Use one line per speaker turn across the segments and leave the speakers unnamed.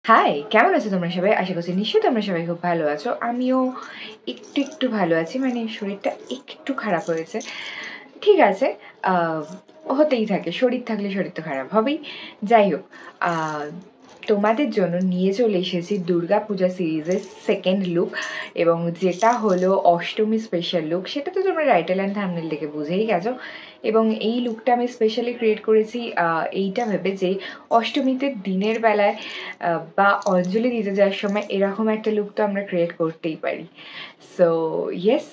High, কেমন আছো তোমরা সবাই? আশা করছি নিশ্চয়ই তোমরা সবাই খুব ভালো আছো। আমিও একটু ভালো আছি, মানে শরীরটা একটু খারাপ হয়েছে। ঠিক আছে, হতেই থাকে, শরীর থাকলে শরীর তো খারাপ হবেই। যাই হোক, তোমাদের জন্য নিয়ে চলে এসেছি দুর্গা পূজা সিরিজের সেকেন্ড লুক, এবং যেটা হলো অষ্টমী স্পেশাল লুক। সেটা তো তোমরা টাইটেল অ্যান্ড থাম্বনেল দেখে বুঝেই গেছো। এবং এই লুকটা আমি স্পেশালি ক্রিয়েট করেছি এইটা ভেবে যে অষ্টমীতে দিনের বেলায় বা অঞ্জলি দিতে যাওয়ার সময় এরকম একটা লুক তো আমরা ক্রিয়েট করতেই পারি। সো ইয়েস,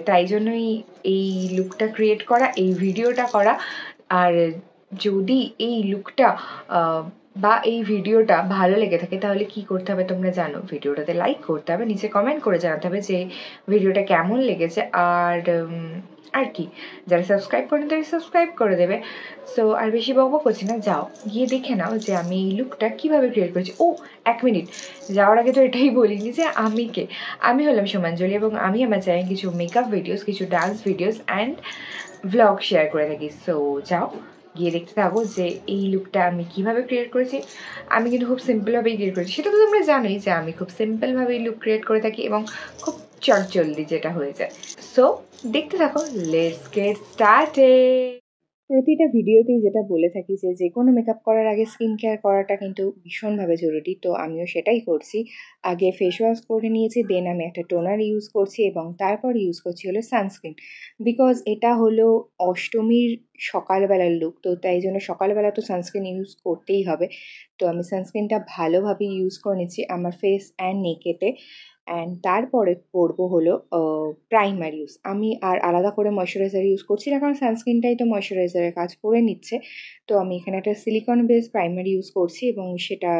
তাই জন্যই এই লুকটা ক্রিয়েট করা, এই ভিডিওটা করা। আর যদি এই লুকটা বা এই ভিডিওটা ভালো লেগে থাকে তাহলে কি করতে হবে তোমরা জানো, ভিডিওটাতে লাইক করতে হবে, নিচে কমেন্ট করে জানাতে হবে যে ভিডিওটা কেমন লেগেছে। আর কি, যারা সাবস্ক্রাইব করেন তারা সাবস্ক্রাইব করে দেবে। সো আর বেশি বকবক করছি না, যাও গিয়ে দেখে নাও যে আমি এই লুকটা কীভাবে ক্রিয়েট করেছি। ও, 1 মিনিট যাওয়ার আগে তো এটাই বলিনি যে আমি কে। আমি হলাম সুমাঞ্জলি, এবং আমি আমার চ্যানেল কিছু মেকআপ ভিডিওস, কিছু dance videos and vlog share করে থাকি। সো যাও গিয়ে দেখতে থাকো যে এই লুকটা আমি কিভাবে ক্রিয়েট করেছি। আমি কিন্তু খুব সিম্পলভাবেই ক্রিয়েট করেছি, সেটা তো তোমরা জানোই যে আমি খুব সিম্পলভাবেই লুক ক্রিয়েট করে থাকি এবং খুব চটজলদি যেটা হয়ে যায়। সো দেখতে থাকো, লেটস গেট স্টার্টেড। প্রতিটা ভিডিওতেই যেটা বলে থাকি যে যে কোনো মেকআপ করার আগে স্কিন কেয়ার করাটা কিন্তু ভীষণভাবে জরুরি, তো আমিও সেটাই করছি। আগে ফেস ওয়াশ করে নিয়েছি, দেন আমি একটা টোনার ইউজ করছি এবং তারপর ইউজ করছি হলো সানস্ক্রিন। বিকজ এটা হলো অষ্টমীর সকালবেলার লুক, তো তাই জন্য সকালবেলা তো সানস্ক্রিন ইউজ করতেই হবে। তো আমি সানস্ক্রিনটা ভালোভাবে ইউজ করে নিচ্ছি আমার ফেস অ্যান্ড নেকেতে। অ্যান্ড তারপরে করবো হলো প্রাইমার ইউজ। আমি আর আলাদা করে ময়শ্চারাইজার ইউজ করছি না, কারণ সানস্ক্রিনটাই তো ময়শ্চারাইজারের কাজ করে নিচ্ছে। তো আমি এখানে একটা সিলিকন বেস প্রাইমার ইউজ করছি এবং সেটা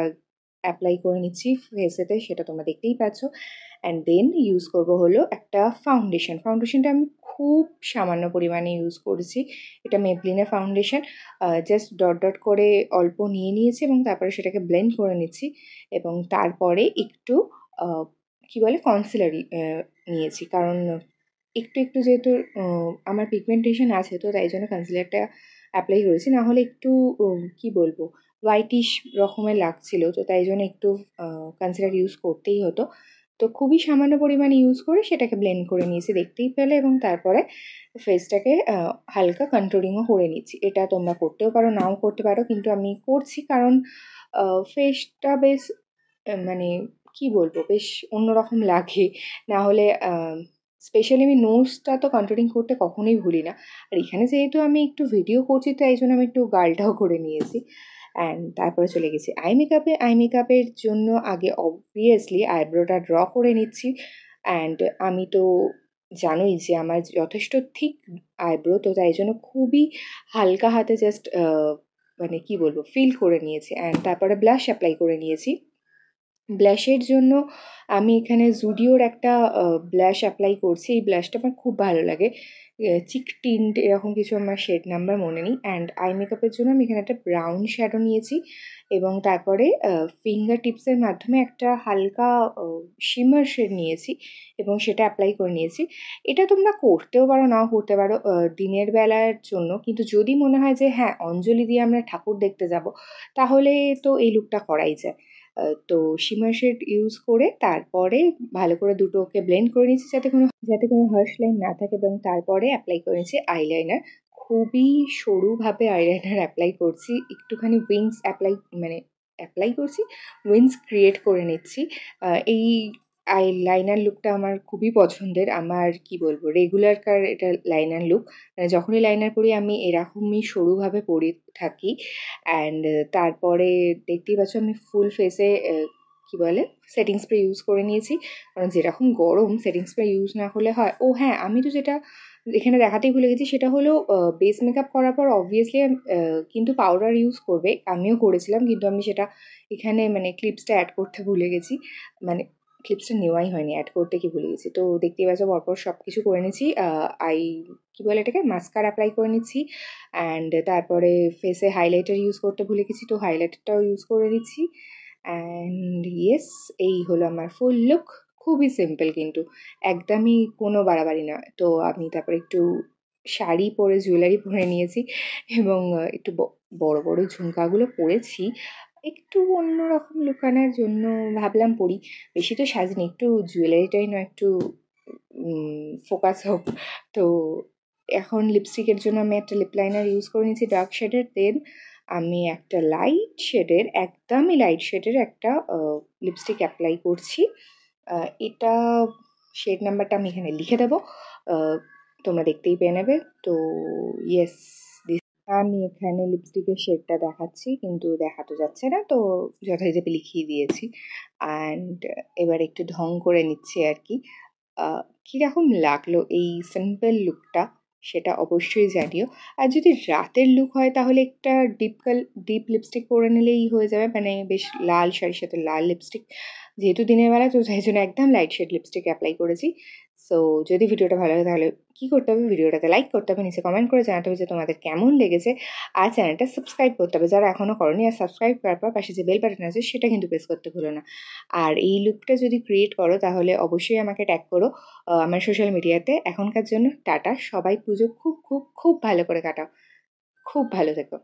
অ্যাপ্লাই করে নিচ্ছি ফেসেতে, সেটা তোমরা দেখতেই পাচ্ছ। অ্যান্ড দেন ইউজ করবো হলো একটা ফাউন্ডেশন। ফাউন্ডেশনটা আমি খুব সামান্য পরিমাণে ইউজ করেছি। এটা মেবলিনের ফাউন্ডেশন। জাস্ট ডট ডট করে অল্প নিয়ে নিয়েছি এবং তারপরে সেটাকে ব্লেন্ড করে নিচ্ছি। এবং তারপরে একটু কি বলে কনসিলার নিয়েছি, কারণ একটু যেহেতু আমার পিগমেন্টেশন আছে, তো তাই জন্য কনসিলারটা অ্যাপ্লাই করেছি। না হলে একটু কি বলবো, হোয়াইটিশ রকমের লাগছিল, তো তাই জন্য একটু কনসিলার ইউজ করতেই হতো। তো খুবই সামান্য পরিমাণে ইউজ করে সেটাকে ব্লেন্ড করে নিয়েছি, দেখতেই পেলে। এবং তারপরে ফেসটাকে হালকা কন্ট্রোলিংও করে নিচ্ছি। এটা তোমরা করতেও পারো, নাও করতে পারো, কিন্তু আমি করছি কারণ ফেসটা বেশ মানে কি বলবো, বেশ অন্যরকম লাগে। না হলে স্পেশালি আমি নোজটা তো কন্ট্রোলিং করতে কখনোই ভুলি না। আর এখানে যেহেতু আমি একটু ভিডিও করছি, তো এই জন্য আমি একটু গালটাও করে নিয়েছি। অ্যান্ড তারপরে চলে গেছি আই মেকআপে। আই মেকআপের জন্য আগে অবভিয়াসলি আইব্রোটা ড্র করে নিচ্ছি। অ্যান্ড আমি তো জানোই যে আমার যথেষ্ট থিক আইব্রো, তো তাই জন্য খুবই হালকা হাতে জাস্ট মানে কি বলবো, ফিল করে নিয়েছি। অ্যান্ড তারপরে ব্লাশ অ্যাপ্লাই করে নিয়েছি। ব্লাশের জন্য আমি এখানে জুডিওর একটা ব্লাশ অ্যাপ্লাই করছি। এই ব্লাশটা আমার খুব ভালো লাগে, চিক টিন্ট এরকম কিছু, আমার শেড নাম্বার মনে নেই। অ্যান্ড আই মেকআপের জন্য আমি এখানে একটা ব্রাউন শ্যাডো নিয়েছি এবং তারপরে ফিঙ্গার টিপসের মাধ্যমে একটা হালকা শিমার শেড নিয়েছি এবং সেটা অ্যাপ্লাই করে নিয়েছি। এটা তোমরা করতেও পারো, নাও করতে পারো দিনের বেলার জন্য, কিন্তু যদি মনে হয় যে হ্যাঁ অঞ্জলি দিয়ে আমরা ঠাকুর দেখতে যাব, তাহলে তো এই লুকটা করাই যায়। তো শিমার শেড ইউজ করে তারপরে ভালো করে দুটোকে ব্লেন্ড করে নিয়েছি যাতে কোনো হার্শ লাইন না থাকে, এবং তারপরে অ্যাপ্লাই করেছি আইলাইনার। খুবই সরুভাবে আইলাইনার অ্যাপ্লাই করছি, একটুখানি উইংস অ্যাপ্লাই করছি, উইংস ক্রিয়েট করে নিচ্ছি। এই লাইনার লুকটা আমার খুবই পছন্দের। আমার কি বলবো, রেগুলারকার এটা লাইনার লুক। যখনই লাইনার পরি আমি এরকমই সরুভাবে পরে থাকি। অ্যান্ড তারপরে দেখতেই পাচ্ছ আমি ফুল ফেসে কি বলে সেটিং স্প্রে ইউজ করে নিয়েছি, কারণ যেরকম গরম সেটিং স্প্রে ইউজ না হলে হয়। ও হ্যাঁ, আমি তো যেটা এখানে দেখাতেই ভুলে গেছি, সেটা হলো বেস মেকআপ করার পর অবভিয়াসলি কিন্তু পাউডার ইউজ করবে। আমিও করেছিলাম, কিন্তু আমি সেটা এখানে মানে ক্লিপসটা অ্যাড করতে ভুলে গেছি। মানে ক্লিপসটা নেওয়াই হয়নি, অ্যাড করতে কি ভুলে গেছি। তো দেখতেই পাচ্ছ পরপর সব কিছু করে নিচ্ছি। কি বলে এটাকে, মাস্কারা অ্যাপ্লাই করে নিচ্ছি। অ্যান্ড তারপরে ফেসে হাইলাইটার ইউজ করতে ভুলে গেছি, তো হাইলাইটারটাও ইউজ করে দিচ্ছি। অ্যান্ড ইয়েস, এই হলো আমার ফুল লুক। খুবই সিম্পল, কিন্তু একদমই কোনো বাড়াবাড়ি নয়। তো আমি তারপরে একটু শাড়ি পরে জুয়েলারি পরে নিয়েছি এবং একটু বড় বড় ঝুমকাগুলো পরেছি। একটু অন্যরকম লুক আনার জন্য ভাবলাম পরি। বেশি তো সাজিনি, একটু জুয়েলারিটাই নয় একটু ফোকাস হোক। তো এখন লিপস্টিকের জন্য আমি একটা লিপ লাইনার ইউজ করে নিয়েছি ডার্ক শেডের। দেন আমি একটা লাইট শেডের, একদমই লাইট শেডের একটা লিপস্টিক অ্যাপ্লাই করছি। এটা শেড নাম্বারটা আমি এখানে লিখে দেবো, তোমরা দেখতেই পেয়ে নেবে। তো ইয়েস, আমি এখানে লিপস্টিকের শেডটা দেখাচ্ছি, কিন্তু দেখাতে যাচ্ছে না, তো যথারীতি লিখিয়ে দিয়েছি। অ্যান্ড এবার একটু ঢং করে নিচ্ছি আর কি। কীরকম লাগলো এই সিম্পল লুকটা সেটা অবশ্যই জানিও। আর যদি রাতের লুক হয় তাহলে একটা ডিপ লিপস্টিক পরে নিলেই হয়ে যাবে, মানে বেশ লাল শাড়ির সাথে লাল লিপস্টিক। যেহেতু দিনের বেলা, তো তাই জন্য একদম লাইট শেড লিপস্টিক অ্যাপ্লাই করেছি। সো যদি ভিডিওটা ভালো লাগে তাহলে কী করতে হবে, ভিডিওটাতে লাইক করতে হবে, নিচে কমেন্ট করে জানাতে হবে যে তোমাদের কেমন লেগেছে, আর চ্যানেলটা সাবস্ক্রাইব করতে হবে যারা এখনও করোনি। আর সাবস্ক্রাইব করার পর পাশে যে বেল বাটন আছে সেটা কিন্তু প্রেস করতে ভুলো না। আর এই লুকটা যদি ক্রিয়েট করো তাহলে অবশ্যই আমাকে ট্যাগ করো আমার সোশ্যাল মিডিয়াতে। এখনকার জন্য টাটা, সবাই পুজো খুব খুব খুব ভালো করে কাটাও, খুব ভালো থেকো।